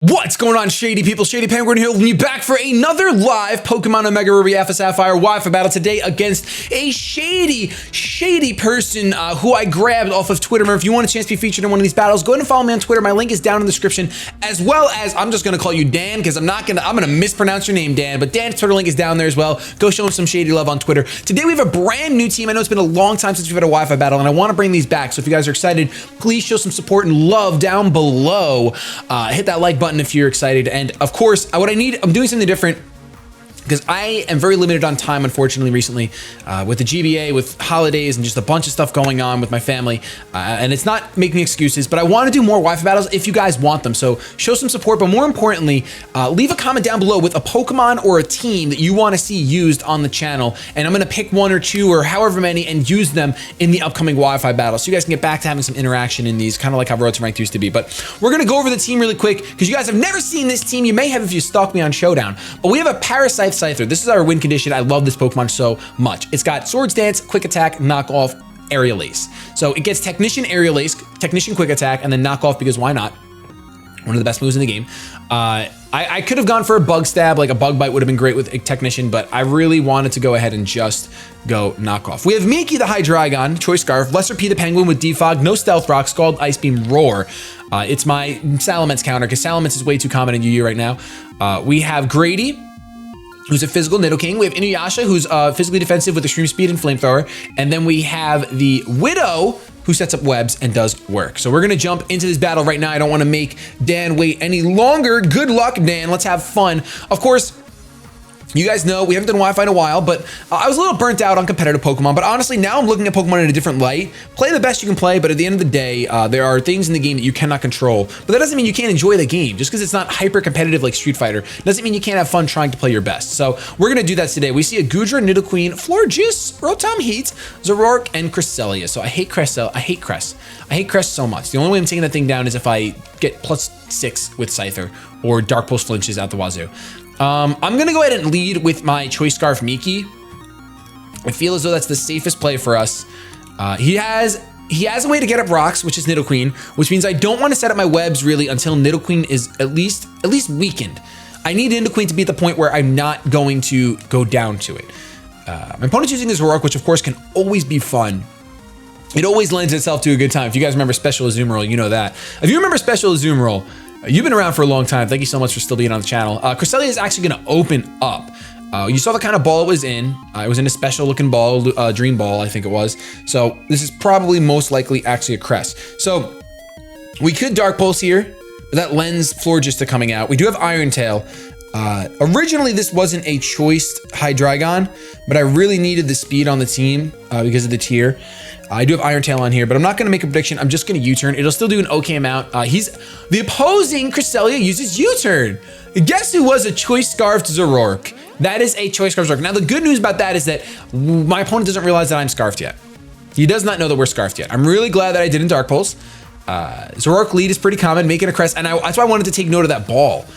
What's going on, Shady People? ShadyPenguinn here with you back for another live Pokemon Omega Ruby Alpha Sapphire Wi-Fi battle today against a shady person who I grabbed off of Twitter. If you want a chance to be featured in one of these battles, go ahead and follow me on Twitter. My link is down in the description, as well as I'm just gonna call you Dan because I'm gonna mispronounce your name, Dan. But Dan's Twitter link is down there as well. Go show him some shady love on Twitter. Today we have a brand new team. I know it's been a long time since we've had a Wi-Fi battle, and I want to bring these back. So if you guys are excited, please show some support and love down below. Hit that like button if you're excited. And of course, I'm doing something different because I am very limited on time, unfortunately, recently with the GBA, with holidays, and just a bunch of stuff going on with my family. And it's not making excuses, but I want to do more Wi-Fi battles if you guys want them. So show some support, but more importantly, leave a comment down below with a Pokemon or a team that you want to see used on the channel. And I'm going to pick one or two or however many and use them in the upcoming Wi-Fi battle. So you guys can get back to having some interaction in these, kind of like how Road to Ranked used to be. But we're going to go over the team really quick because you guys have never seen this team. You may have if you stalk me on Showdown. But we have a Parasite Scyther. This is our win condition. I love this Pokemon so much. It's got Swords Dance, Quick Attack, Knock Off, Aerial Ace. So it gets Technician, Aerial Ace, Technician, Quick Attack, and then Knock Off because why not? One of the best moves in the game. I could have gone for a Bug Stab, like a Bug Bite would have been great with a Technician, but I really wanted to go ahead and just go Knock Off. We have Miki the Hydreigon, Choice Scarf, Lesser P the Penguin with Defog, no Stealth Rock, Scald, Ice Beam, Roar. It's my Salamence counter because Salamence is way too common in UU right now. We have Grady, who's a physical Nidoking. We have Inuyasha, who's physically defensive with Extreme Speed and Flamethrower. And then we have the Widow, who sets up webs and does work. So we're gonna jump into this battle right now. I don't wanna make Dan wait any longer. Good luck, Dan, let's have fun. Of course, you guys know we haven't done Wi-Fi in a while, but I was a little burnt out on competitive Pokemon, but honestly, now I'm looking at Pokemon in a different light. Play the best you can play, but at the end of the day, there are things in the game that you cannot control, but that doesn't mean you can't enjoy the game. Just because it's not hyper competitive like Street Fighter doesn't mean you can't have fun trying to play your best. So we're gonna do that today. We see a Goodra, Nidoqueen, Florges, Rotom Heat, Zoroark, and Cresselia. So I hate Cress. I hate Cress so much. The only way I'm taking that thing down is if I get +6 with Scyther or Dark Pulse flinches out the wazoo. I'm gonna go ahead and lead with my Choice Scarf Miki. I feel as though that's the safest play for us. He has a way to get up rocks, which is Nidoqueen, which means I don't want to set up my webs really until Nidoqueen is at least weakened. I need Nidoqueen to be at the point where I'm not going to go down to it. My opponent's using his Zoroark, which of course can always be fun. It always lends itself to a good time. If you guys remember Special Azumarill, you know that. If you remember Special Azumarill, you've been around for a long time. Thank you so much for still being on the channel. Cresselia is actually gonna open up. You saw the kind of ball it was in. It was in a special looking ball, Dream Ball, I think it was. So this is probably most likely actually a Crest. So we could Dark Pulse here, but that lends Florges to coming out. We do have Iron Tail. Originally this wasn't a choiced Hydreigon, but I really needed the speed on the team because of the tier. I do have Iron Tail on here, but I'm not gonna make a prediction. I'm just gonna U-turn. It'll still do an okay amount. The opposing Cresselia uses U-turn. Guess who was a Choice Scarfed Zoroark? That is a Choice Scarfed Zoroark. Now the good news about that is that my opponent doesn't realize that I'm Scarfed yet. He does not know that we're Scarfed yet. I'm really glad that I didn't Dark Pulse. Zoroark lead is pretty common, making a Crest, and that's why I wanted to take note of that ball.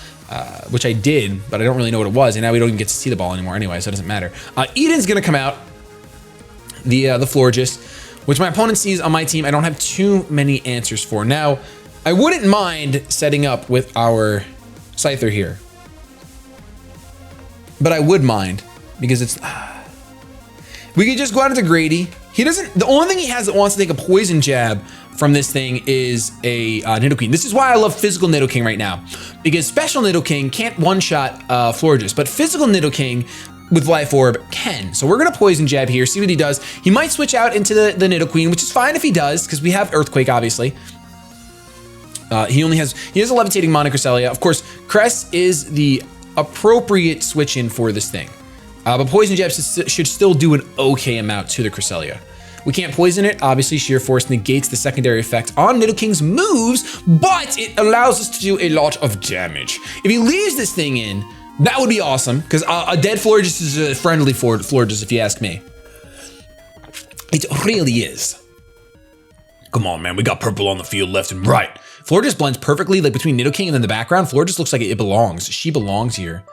Which I did, but I don't really know what it was, and now we don't even get to see the ball anymore anyway, so it doesn't matter. Eden's gonna come out, the Florges, which my opponent sees on my team. I don't have too many answers for. Now, I wouldn't mind setting up with our Scyther here, but I would mind because it's, we could just go out into Grady. He doesn't, the only thing he has that wants to take a poison jab from this thing is a Nidoking. This is why I love physical Nidoking right now, because special Nidoking can't one-shot Florges, but physical Nidoking with Life Orb can. So we're gonna poison jab here, see what he does. He might switch out into the Nidoqueen, which is fine if he does, because we have Earthquake, obviously. He has a Levitating Cresselia. Of course, Cress is the appropriate switch in for this thing. But poison jab should still do an okay amount to the Cresselia. We can't poison it. Obviously, Sheer Force negates the secondary effect on Nidoking's moves, but it allows us to do a lot of damage. If he leaves this thing in, that would be awesome, because a dead Florges is a friendly Florges, if you ask me. It really is. Come on, man, we got purple on the field left and right. Florges blends perfectly, like between Nidoking and then the background. Florges looks like it belongs. She belongs here.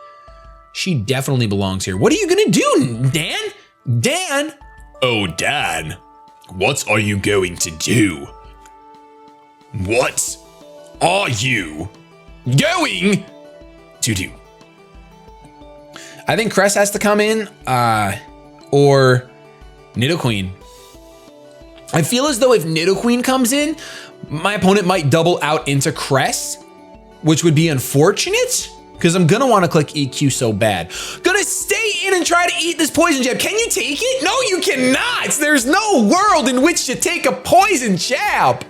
She definitely belongs here. What are you gonna do, Dan? Dan? Oh, Dan, what are you going to do? What are you going to do. I think Cress has to come in, or Nidoking. I feel as though if Nidoking comes in, my opponent might double out into Cress, which would be unfortunate because I'm gonna want to click EQ so bad. Gonna stay in and try to eat this poison jab. Can you take it? No, you cannot. There's no world in which to take a poison jab.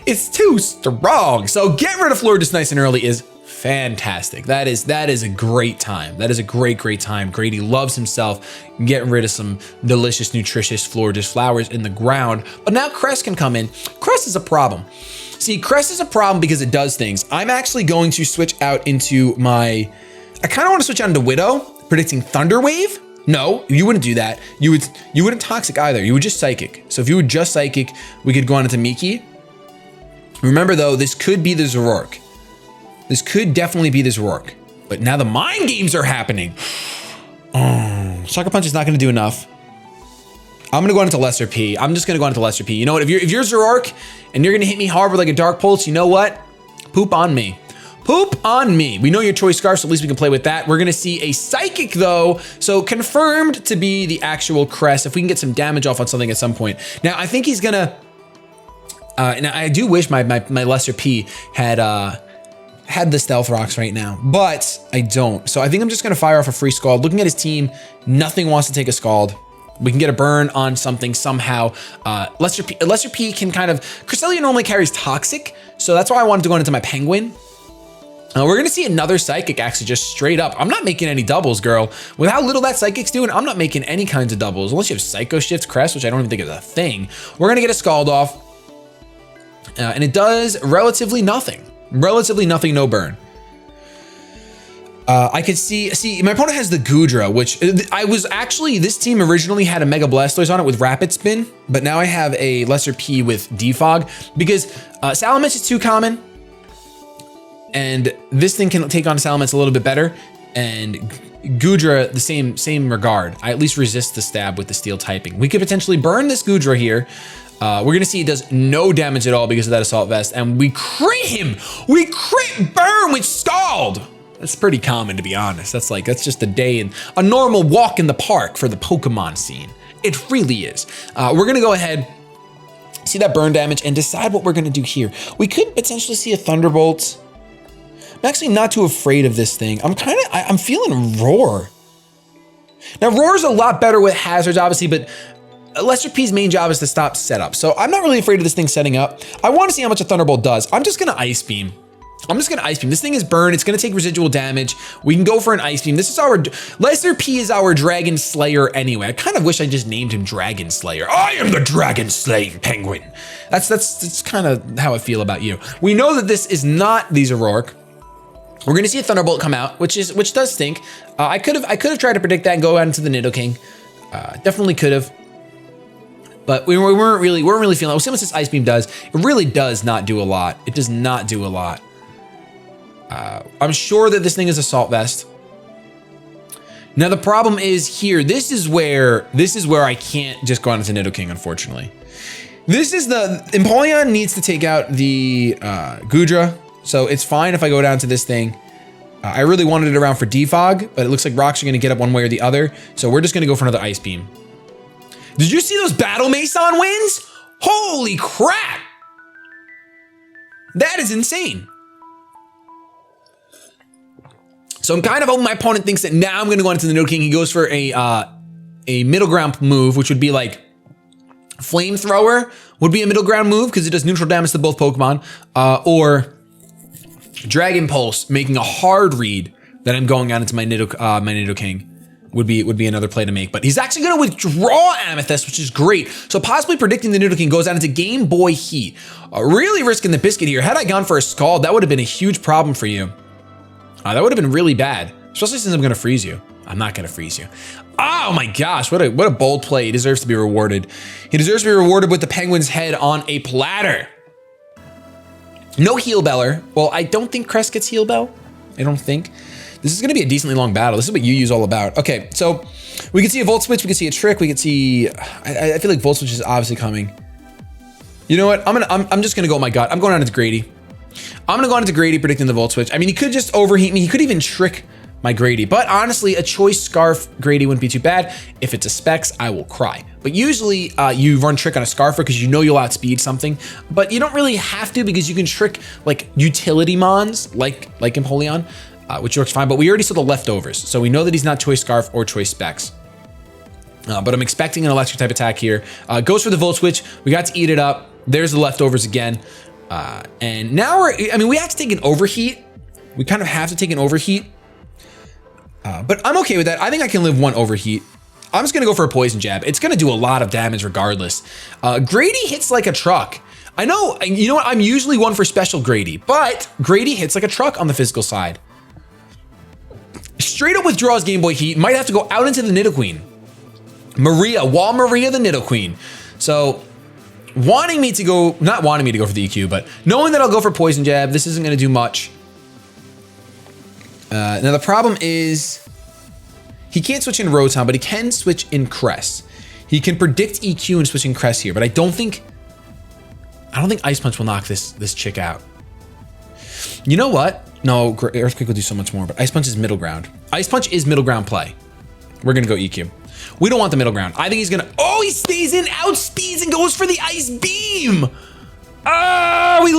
It's too strong. So get rid of Florges nice and early is fantastic. That is a great time. That is a great time. Grady loves himself getting rid of some delicious, nutritious Florges flowers in the ground. But now Cress can come in. Cress is a problem. See, Cress is a problem because it does things. I'm actually going to switch out into I kind of want to switch out into Widow, predicting Thunder Wave. No, you wouldn't do that. You wouldn't Toxic either. You would just Psychic. So if you would just Psychic, we could go on into Miki. Remember though, this could be the Zoroark. This could definitely be this Rourke, but now the mind games are happening. Oh, Sucker Punch is not going to do enough. I'm going to go into Lesser P. I'm just going to go into Lesser P. You know what? If you're Zoroark and you're going to hit me hard with like a Dark Pulse, you know what? Poop on me. Poop on me. We know your Choice Scarf, so at least we can play with that. We're going to see a Psychic though, so confirmed to be the actual Crest. If we can get some damage off on something at some point. Now I think he's going to. Now I do wish my Lesser P had the Stealth Rocks right now, but I don't. So I think I'm just gonna fire off a free Scald. Looking at his team, nothing wants to take a Scald. We can get a burn on something somehow. Lesser P can kind of, Cresselia normally carries Toxic, so that's why I wanted to go into my Penguin. We're gonna see another Psychic actually just straight up. I'm not making any doubles, girl. With how little that Psychic's doing, I'm not making any kinds of doubles. Unless you have Psycho Shift Crest, which I don't even think is a thing. We're gonna get a Scald off. And it does relatively nothing. Relatively nothing, no burn. I could see my opponent has the Goodra, which this team originally had a Mega Blastoise on it with Rapid Spin, but now I have a Lesser P with Defog because Salamence is too common, and this thing can take on Salamence a little bit better, and Goodra the same regard. I at least resist the stab with the Steel typing. We could potentially burn this Goodra here. We're gonna see it does no damage at all because of that Assault Vest, and we crit him! We crit burn with Scald! That's pretty common, to be honest. That's just a normal walk in the park for the Pokemon scene. It really is. We're gonna go ahead, see that burn damage, and decide what we're gonna do here. We could potentially see a Thunderbolt. I'm actually not too afraid of this thing. I'm feeling Roar. Now, Roar's a lot better with hazards, obviously, but Lesser P's main job is to stop setup. So I'm not really afraid of this thing setting up. I want to see how much a Thunderbolt does. I'm just gonna Ice Beam. This thing is burn. It's gonna take residual damage. We can go for an Ice Beam. Lesser P is our Dragon Slayer anyway. I kind of wish I just named him Dragon Slayer. I am the Dragon Slaying Penguin. That's kind of how I feel about you. We know that this is not the Zoroark. We're gonna see a Thunderbolt come out, which does stink. I could have tried to predict that and go out into the Nidoking. Definitely could have. But we weren't really feeling it. We'll see what this Ice Beam does. It really does not do a lot. It does not do a lot. I'm sure that this thing is Assault Vest. Now the problem is here. This is where I can't just go on into Nidoking, unfortunately. Empoleon needs to take out the Goodra, so it's fine if I go down to this thing. I really wanted it around for Defog, but it looks like rocks are gonna get up one way or the other, so we're just gonna go for another Ice Beam. Did you see those Battle Mason wins? Holy crap! That is insane. So I'm kind of hoping my opponent thinks that now I'm gonna go into the Nidoking. He goes for a middle ground move, which would be like Flamethrower would be a middle ground move because it does neutral damage to both Pokemon, or Dragon Pulse, making a hard read that I'm going out into my Nidoking. Would be another play to make, but he's actually gonna withdraw Amethyst, which is great. So possibly predicting the Nidoking goes out into Game Boy Heat. Really risking the biscuit here. Had I gone for a Scald, that would have been a huge problem for you. That would have been really bad, especially since I'm gonna freeze you. I'm not gonna freeze you. Oh my gosh, what a bold play. He deserves to be rewarded. He deserves to be rewarded with the Penguin's head on a platter. No Heal Beller. Well, I don't think Crest gets Heal Bell. I don't think. This is gonna be a decently long battle. This is what UU's all about. Okay, so we can see a Volt Switch, we can see a Trick, we can see, I feel like Volt Switch is obviously coming. You know what, I'm just gonna go with my gut. I'm going on into Grady. I'm gonna go on into Grady predicting the Volt Switch. I mean, he could just overheat me. He could even trick my Grady, but honestly, a Choice Scarf Grady wouldn't be too bad. If it's a Specs, I will cry. But usually you run Trick on a Scarfer because you know you'll outspeed something, but you don't really have to because you can trick like utility mons like Empoleon, which works fine, but we already saw the leftovers. So we know that he's not Choice Scarf or Choice Specs. But I'm expecting an electric type attack here. Goes for the Volt Switch. We got to eat it up. There's the leftovers again. And now we have to take an overheat. We kind of have to take an overheat. But I'm okay with that. I think I can live one overheat. I'm just gonna go for a poison jab. It's gonna do a lot of damage regardless. Grady hits like a truck. I know, you know what? I'm usually one for special Grady, but Grady hits like a truck on the physical side. Straight up withdraws Game Boy Heat. Might have to go out into the Nidoqueen. Wall Maria the Nidoqueen. So not wanting me to go for the EQ, but knowing that I'll go for poison jab, this isn't gonna do much. Now the problem is he can't switch in Rotom, but he can switch in Crest. He can predict EQ and switch in Crest here, but I don't think Ice Punch will knock this chick out. You know what? No, Earthquake will do so much more, but Ice Punch is middle ground. Ice Punch is middle ground play. We're gonna go EQ. We don't want the middle ground. I think he's gonna, he stays in, outspeeds and goes for the Ice Beam. We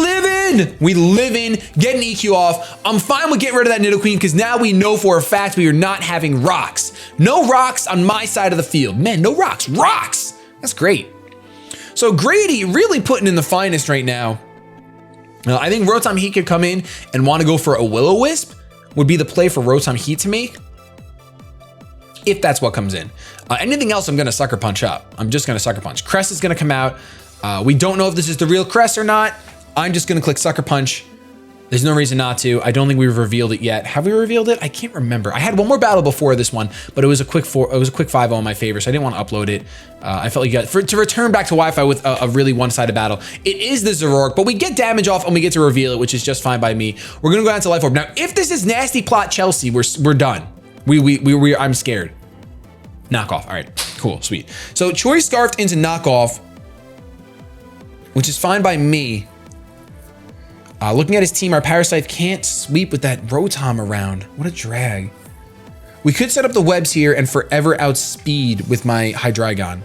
live in, get an EQ off. I'm fine with getting rid of that Nidoqueen because now we know for a fact we are not having rocks. No rocks on my side of the field. Man, no rocks, rocks. That's great. So Grady really putting in the finest right now. I think Rotom Heat could come in and want to go for a Will-O-Wisp would be the play for Rotom Heat to make. If that's what comes in. Anything else, I'm gonna Sucker Punch up. I'm just gonna Sucker Punch. Crest is gonna come out. We don't know if this is the real Crest or not. I'm just gonna click Sucker Punch. There's no reason not to. I don't think we've revealed it yet. Have we revealed it? I can't remember. I had one more battle before this one, but it was a quick 5-0 in my favor, so I didn't want to upload it. I felt like to return back to Wi-Fi with a really one-sided battle. It is the Zoroark, but we get damage off and we get to reveal it, which is just fine by me. We're gonna go down to Life Orb. Now, if this is Nasty Plot Chelsea, we're done. I'm scared. Knockoff. All right, cool, sweet. So Choice Scarfed into Knockoff, which is fine by me. Looking at his team, our Parasite can't sweep with that Rotom around. What a drag. We could set up the webs here and forever outspeed with my Hydreigon.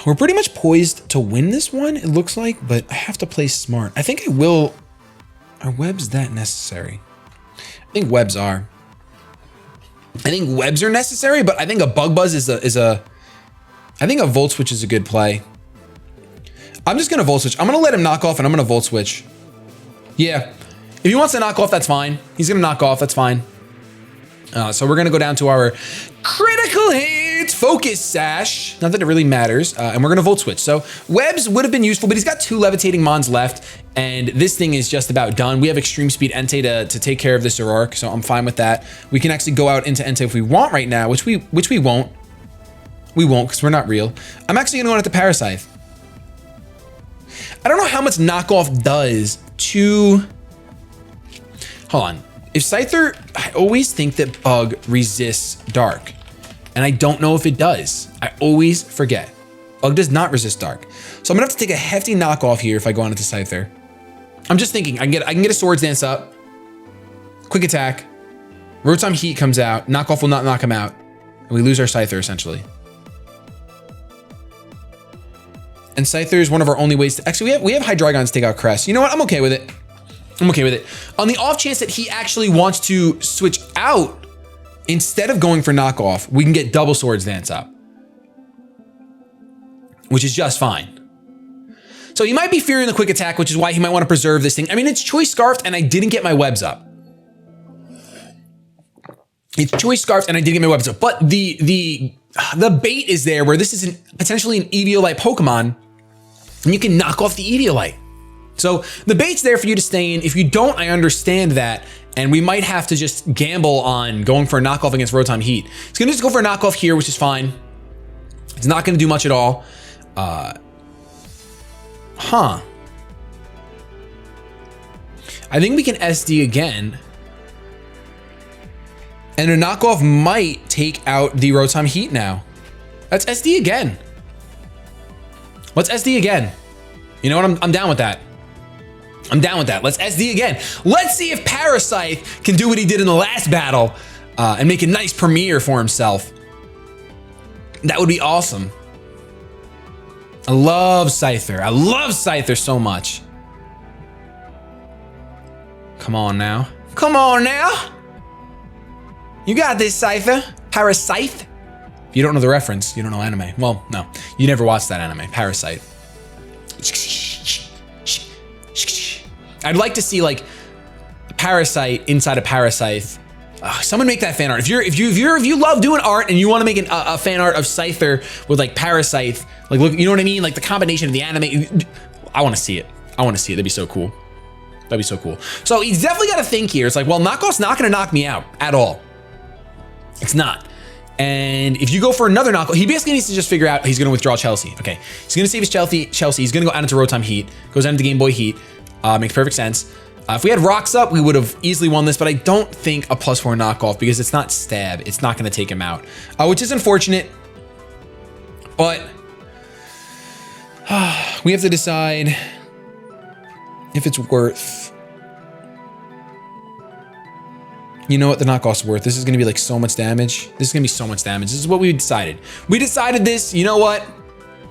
We're pretty much poised to win this one, it looks like, but I have to play smart. I think I will. Are webs that necessary? I think webs are. I think webs are necessary, but I think a Bug Buzz I think a Volt Switch is a good play. I'm just gonna Volt Switch. I'm gonna let him knock off and I'm gonna Volt Switch. Yeah, if he wants to knock off, that's fine. He's gonna knock off, that's fine. So we're gonna go down to our critical hit focus sash. Not that it really matters. And we're gonna Volt Switch. So webs would have been useful, but he's got 2 levitating mons left. And this thing is just about done. We have Extreme Speed Entei to take care of this Zoroark, so I'm fine with that. We can actually go out into Entei if we want right now, which we won't. We won't because we're not real. I'm actually gonna go into Parasite. I don't know how much Knockoff does to... Hold on. If Scyther, I always think that Bug resists Dark. And I don't know if it does. I always forget. Bug does not resist Dark. So I'm gonna have to take a hefty knockoff here if I go on into Scyther. I'm just thinking, I can get a Swords Dance up. Quick attack. Rotom Heat comes out. Knockoff will not knock him out. And we lose our Scyther essentially. And Scyther is one of our only ways to, actually we have Hydreigons to take out Crest. You know what, I'm okay with it. I'm okay with it. On the off chance that he actually wants to switch out, instead of going for knockoff, we can get double Swords Dance up. Which is just fine. So he might be fearing the quick attack, which is why he might want to preserve this thing. I mean, it's Choice Scarfed and I didn't get my webs up. It's Choice Scarfed and I didn't get my webs up. But the bait is there where this is potentially an Eviolite Pokemon and you can knock off the Eviolite. So the bait's there for you to stay in. If you don't, I understand that. And we might have to just gamble on going for a knockoff against Rotom Heat. It's gonna just go for a knockoff here, which is fine. It's not gonna do much at all. I think we can SD again. And a knockoff might take out the Rotom Heat now. Let's SD again. Let's SD again. You know what? I'm down with that. I'm down with that. Let's SD again. Let's see if Parasite can do what he did in the last battle and make a nice premiere for himself. That would be awesome. I love Scyther. I love Scyther so much. Come on now. Come on now. You got this, Scyther. Parasite. If you don't know the reference, you don't know anime. Well, no. You never watched that anime. Parasite. I'd like to see like Parasite inside a Parasite. Someone make that fan art. If you love doing art and you want to make a fan art of Scyther with like Parasite, like look, you know what I mean? Like the combination of the anime. I want to see it. I want to see it. That'd be so cool. That'd be so cool. So he's definitely got to think here. It's like, well, knockoff's not going to knock me out at all. It's not. And if you go for another knockoff, he basically needs to just figure out he's going to withdraw Chelsea. Okay, he's going to save his Chelsea. He's going to go out into Rotom Heat. Goes out into Game Boy Heat. Makes perfect sense. If we had Rocks up, we would have easily won this, but I don't think a +4 knockoff because it's not stab. It's not going to take him out, which is unfortunate. But we have to decide if it's worth. You know what the knockoff's worth? This is going to be like so much damage. This is going to be so much damage. This is what we decided. We decided this. You know what?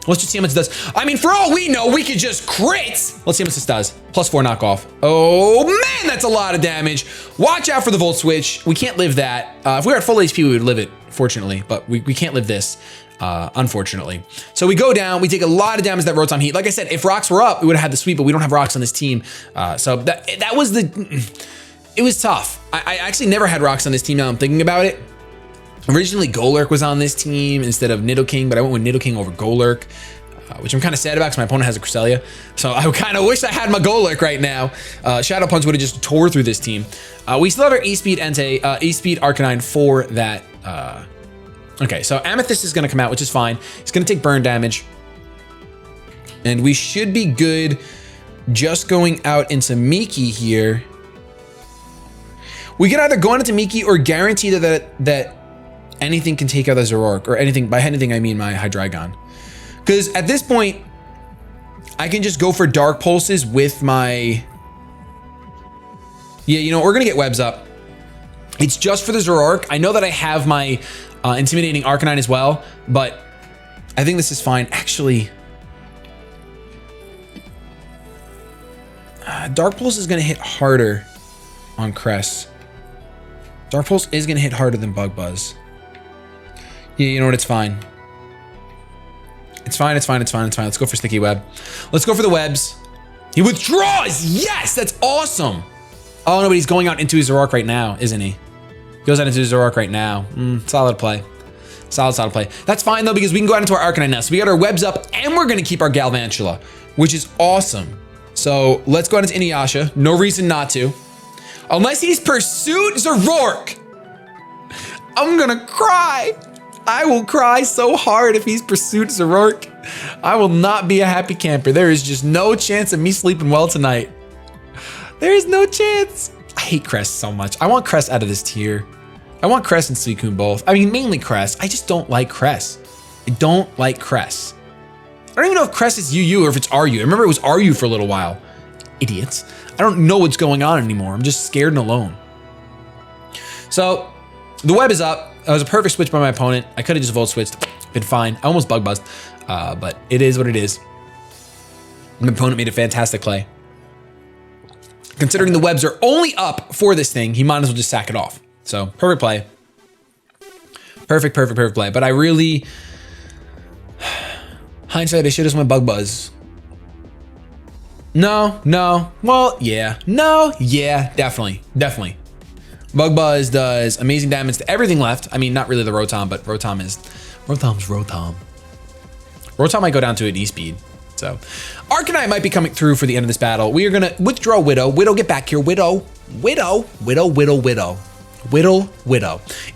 Let's just see how much it does. I mean, for all we know, we could just crit. Let's see how much this does. +4 knockoff. Oh man, that's a lot of damage. Watch out for the Volt Switch. We can't live that. If we were at full HP, we would live it, fortunately, but we can't live this, unfortunately. So we go down, we take a lot of damage that Rotom Heat. Like I said, if Rocks were up, we would have had the sweep, but we don't have Rocks on this team. So that was it was tough. I actually never had Rocks on this team now I'm thinking about it. Originally, Golurk was on this team instead of Nidoking, but I went with Nidoking over Golurk, which I'm kind of sad about because my opponent has a Cresselia. So I kind of wish I had my Golurk right now. Shadow Punch would have just tore through this team. We still have our E-Speed Entei, E-Speed Arcanine for that. Okay, so Amethyst is going to come out, which is fine. It's going to take burn damage. And we should be good just going out into Miki here. We can either go on into Miki or guarantee that anything can take out the Zoroark, or anything, by anything I mean my Hydreigon. Because at this point, I can just go for Dark Pulses with my... Yeah, you know, we're gonna get webs up. It's just for the Zoroark. I know that I have my Intimidating Arcanine as well, but I think this is fine. Actually, Dark Pulse is gonna hit harder on Cress. Dark Pulse is gonna hit harder than Bug Buzz. Yeah, you know what? It's fine. It's fine. It's fine. It's fine. It's fine. Let's go for Sticky Web. Let's go for the webs. He withdraws. Yes, that's awesome. Oh no, but he's going out into his Zoroark right now, isn't he? Goes out into his Zoroark right now. Solid play. Solid play. That's fine though because we can go out into our Arcanine now. So we got our webs up and we're gonna keep our Galvantula, which is awesome. So let's go out into Inuyasha. No reason not to. Unless he's Pursuit Zoroark. I'm gonna cry. I will cry so hard if he's Pursuit Zoroark. I will not be a happy camper. There is just no chance of me sleeping well tonight. There is no chance. I hate Cress so much. I want Cress out of this tier. I want Cress and Suicune both. I mean, mainly Cress. I just don't like Cress. I don't like Cress. I don't even know if Cress is UU or if it's RU. I remember it was RU for a little while. Idiots. I don't know what's going on anymore. I'm just scared and alone. So the web is up. That was a perfect switch by my opponent. I could have just Volt Switched. Been fine. I almost Bug Buzzed. But it is what it is. My opponent made a fantastic play. Considering the webs are only up for this thing, he might as well just sack it off. So, perfect play. Perfect play. But I really... Hindsight, I should have went Bug Buzz. No. Well, yeah. No, yeah, definitely. Bug Buzz does amazing damage to everything left. I mean, not really the Rotom, but Rotom's Rotom. Rotom might go down to an E-Speed. So, Arcanine might be coming through for the end of this battle. We are gonna withdraw Widow. Widow, get back here. Widow.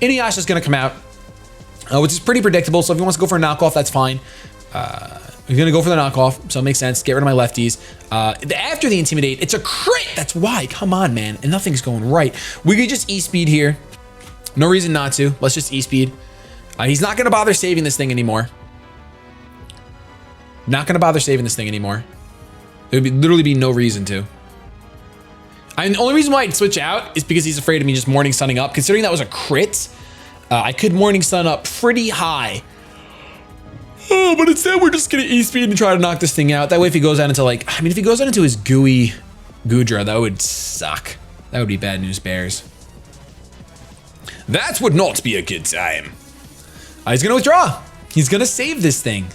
Inuyasha's gonna come out, which is pretty predictable. So if he wants to go for a knockoff, that's fine. He's gonna go for the knockoff, so it makes sense. Get rid of my lefties. After the Intimidate, it's a crit. That's why. Come on, man. And nothing's going right. We could just E-Speed here. No reason not to. Let's just E-Speed. He's not gonna bother saving this thing anymore. Not gonna bother saving this thing anymore. There would literally be no reason to. The only reason why I'd switch out is because he's afraid of me just Morning Sunning up. Considering that was a crit, I could Morning Sun up pretty high. Oh, but instead we're just gonna E-speed and try to knock this thing out. That way if he goes out into like, I mean, if he goes out into his gooey Goodra, that would suck. That would be bad news bears. That would not be a good time. He's gonna withdraw. He's gonna save this thing.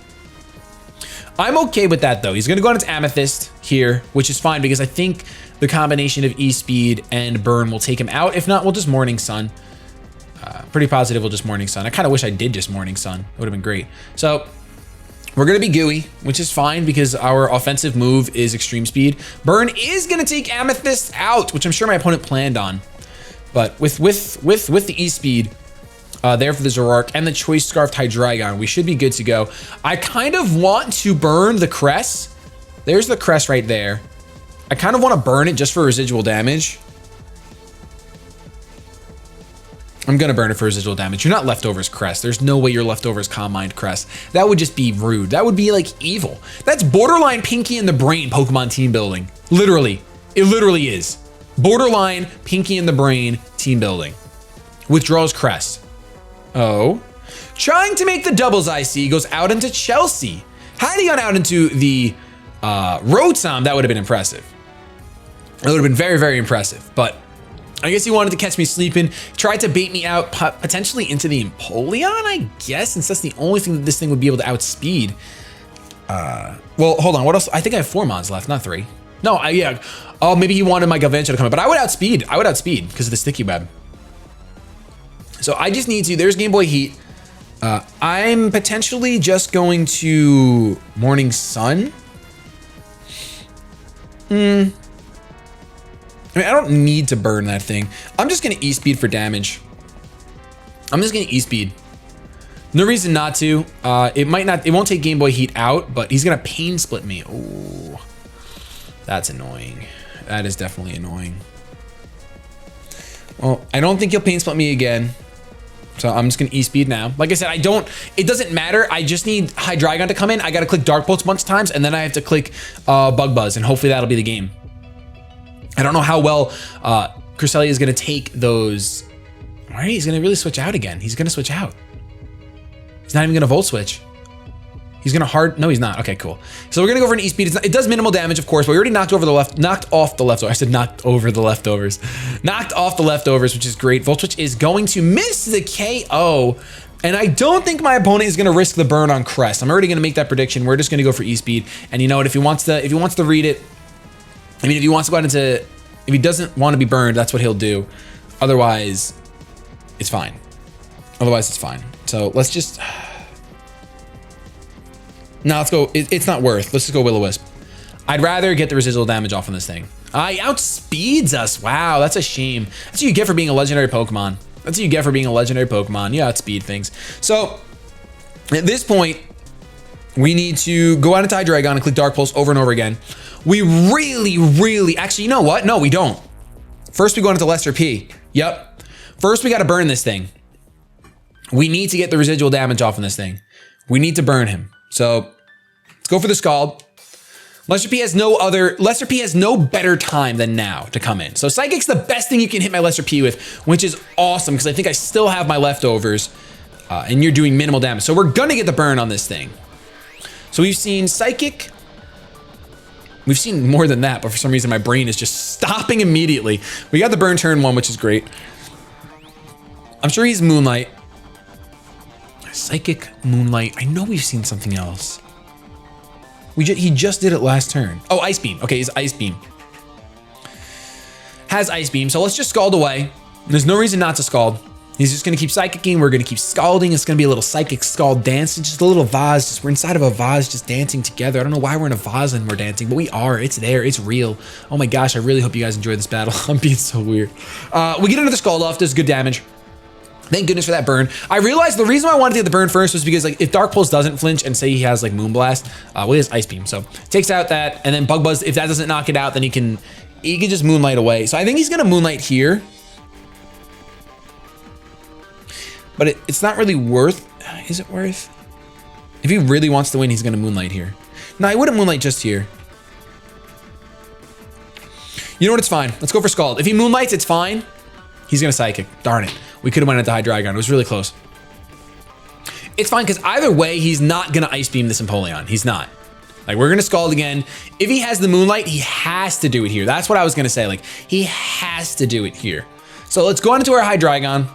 I'm okay with that though. He's gonna go on its Amethyst here, which is fine because I think the combination of E-speed and burn will take him out. If not, we'll just Morning Sun. Pretty positive we'll just Morning Sun. I kind of wish I did just Morning Sun. It would have been great. So we're gonna be gooey, which is fine because our offensive move is Extreme Speed. Burn is gonna take Amethyst out, which I'm sure my opponent planned on. But with the E-speed there for the Zoroark and the Choice Scarfed Hydreigon, we should be good to go. I kind of want to burn the Cress. There's the Cress right there. I kind of want to burn it just for residual damage. I'm gonna burn it for residual damage. You're not Leftovers Crest. There's no way you're Leftovers Calm Mind Crest. That would just be rude. That would be like evil. That's borderline Pinky in the Brain Pokemon team building. Literally, it literally is. Borderline Pinky in the Brain team building. Withdraws Crest. Oh. Trying to make the doubles IC goes out into Chelsea. Had he gone out into the Rotom, that would have been impressive. It would have been very, very impressive, but I guess he wanted to catch me sleeping, tried to bait me out potentially into the Empoleon, I guess, since that's the only thing that this thing would be able to outspeed. Well, hold on, what else? I think I have 4 Mons left, not 3. No, yeah. Oh, maybe he wanted my Galvantula to come in, but I would outspeed because of the Sticky Web. So I just need to, there's Game Boy Heat. I'm potentially just going to Morning Sun. I mean, I don't need to burn that thing. I'm just gonna E-speed for damage. I'm just gonna E-speed. No reason not to. It won't take Game Boy Heat out, but he's gonna Pain Split me. Oh, that's annoying. That is definitely annoying. Well, I don't think he'll Pain Split me again. So I'm just gonna E-speed now. Like I said, it doesn't matter. I just need Hydreigon to come in. I gotta click Dark Bolts a bunch of times, and then I have to click Bug Buzz, and hopefully that'll be the game. I don't know how well Cresselia is gonna take those. All right, he's gonna really switch out again. He's gonna switch out. He's not even gonna Volt Switch. He's gonna no, he's not. Okay, cool. So we're gonna go for an E-speed. It does minimal damage, of course, but we already knocked off the leftovers. I said knocked over the leftovers. Knocked off the leftovers, which is great. Volt Switch is going to miss the KO. And I don't think my opponent is gonna risk the burn on Crest. I'm already gonna make that prediction. We're just gonna go for E-speed. And you know what? If he wants to read it, I mean, if he wants to go out into, if he doesn't want to be burned, that's what he'll do. Otherwise, it's fine. Otherwise, it's fine. So let's just, no, let's go. It's not worth. Let's just go Will-O-Wisp. I'd rather get the residual damage off on this thing. He outspeeds us. Wow, that's a shame. That's what you get for being a legendary Pokemon. That's what you get for being a legendary Pokemon. You outspeed things. So at this point, we need to go out into Hydreigon and click Dark Pulse over and over again. We really, actually, you know what? No, we don't. First, we go into Lester P. Yep. First, we got to burn this thing. We need to get the residual damage off on this thing. We need to burn him. So let's go for the Scald. Lester P has no better time than now to come in. So Psychic's the best thing you can hit my Lester P with, which is awesome because I think I still have my leftovers and you're doing minimal damage. So we're gonna get the burn on this thing. So we've seen Psychic. We've seen more than that, but for some reason my brain is just stopping immediately. We got the burn turn 1, which is great. I'm sure he's Moonlight. Psychic, Moonlight. I know we've seen something else. He just did it last turn. Oh, Ice Beam. Okay, he's Ice Beam. Has Ice Beam, so let's just Scald away. There's no reason not to Scald. He's just gonna keep Psychicking. We're gonna keep Scalding. It's gonna be a little Psychic Scald dance. It's just a little vase. We're inside of a vase just dancing together. I don't know why we're in a vase and we're dancing, but we are. It's there. It's real. Oh my gosh, I really hope you guys enjoy this battle. I'm being so weird. We get another Scald off. Does good damage. Thank goodness for that burn. I realized the reason why I wanted to get the burn first was because like if Dark Pulse doesn't flinch and say he has like Moonblast, well he has Ice Beam. So takes out that and then Bug Buzz, if that doesn't knock it out, then he can just Moonlight away. So I think he's gonna Moonlight here. But it's not really worth, is it worth? If he really wants to win, he's gonna Moonlight here. No, I wouldn't Moonlight just here. You know what? It's fine. Let's go for Scald. If he Moonlights, it's fine. He's going to Psychic. Darn it. We could have went into Hydreigon. It was really close. It's fine because either way, he's not going to Ice Beam this Empoleon. He's not. Like, we're going to Scald again. If he has the Moonlight, he has to do it here. That's what I was going to say. Like, he has to do it here. So let's go on into our Hydreigon.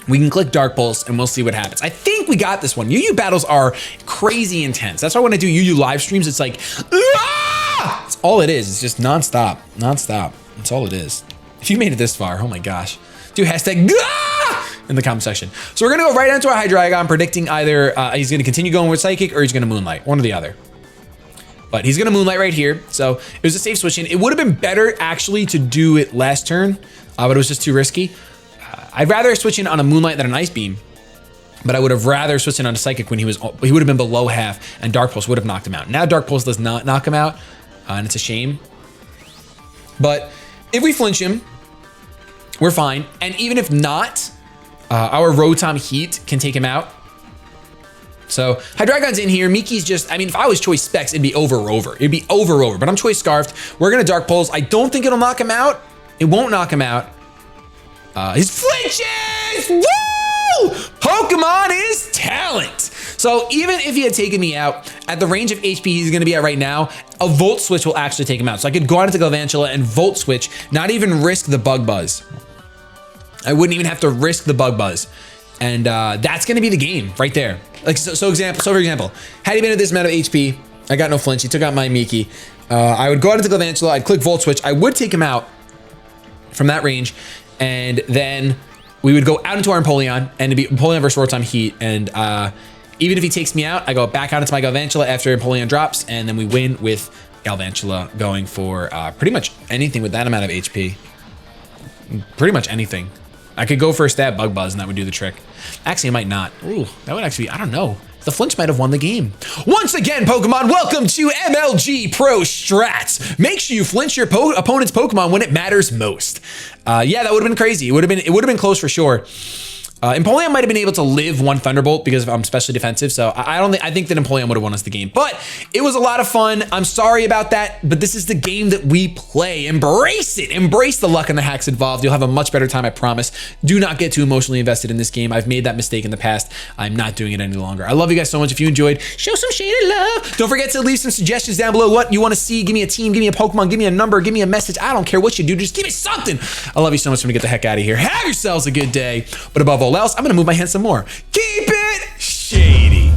We can click Dark Pulse and we'll see what happens. I think we got this one. UU battles are crazy intense. That's why when I do UU live streams, it's like, ah! It's all it is. It's just nonstop, nonstop. That's all it is. If you made it this far, oh my gosh. Do hashtag ah! In the comment section. So we're gonna go right into our Hydreigon, predicting either he's gonna continue going with Psychic or he's gonna Moonlight, one or the other. But he's gonna Moonlight right here. So it was a safe switch in. It would have been better actually to do it last turn, but it was just too risky. I'd rather switch in on a Moonlight than an Ice Beam, but I would have rather switched in on a Psychic when he would have been below half, and Dark Pulse would have knocked him out. Now Dark Pulse does not knock him out, and it's a shame. But if we flinch him, we're fine. And even if not, our Rotom Heat can take him out. So Hydreigon's in here. Miki's just, I mean, if I was Choice Specs, it'd be over. It'd be over. But I'm Choice Scarfed. We're gonna Dark Pulse. I don't think it'll knock him out. It won't knock him out. His flinches! Woo! Pokemon is talent. So even if he had taken me out at the range of HP he's gonna be at right now, a Volt Switch will actually take him out. So I could go on into Galvantula and Volt Switch, not even risk the Bug Buzz. I wouldn't even have to risk the Bug Buzz. And that's gonna be the game right there. Like so for example, had he been at this amount of HP, I got no flinch, he took out my Miki. I would go out into Galvantula, I'd click Volt Switch, I would take him out from that range. And then we would go out into our Empoleon, and it'd be Empoleon versus Rotom Heat. And even if he takes me out, I go back out into my Galvantula after Empoleon drops, and then we win with Galvantula going for pretty much anything with that amount of HP. Pretty much anything. I could go for a stab Bug Buzz, and that would do the trick. Actually, I might not. Ooh, that would actually be, I don't know. The flinch might have won the game. Once again, Pokemon, welcome to MLG Pro Strats. Make sure you flinch your opponent's Pokemon when it matters most. Yeah, that would have been crazy. It would have been close for sure. Empoleon might have been able to live one Thunderbolt because I'm specially defensive, so I think that Empoleon would have won us the game. But it was a lot of fun. I'm sorry about that, but this is the game that we play. Embrace it. Embrace the luck and the hacks involved. You'll have a much better time, I promise. Do not get too emotionally invested in this game. I've made that mistake in the past. I'm not doing it any longer. I love you guys so much. If you enjoyed, show some shady love. Don't forget to leave some suggestions down below. What you want to see? Give me a team, give me a Pokemon, give me a number, give me a message. I don't care what you do. Just give me something. I love you so much. I'm gonna get the heck out of here. Have yourselves a good day. But above all else, I'm gonna move my hand some more. Keep it shady.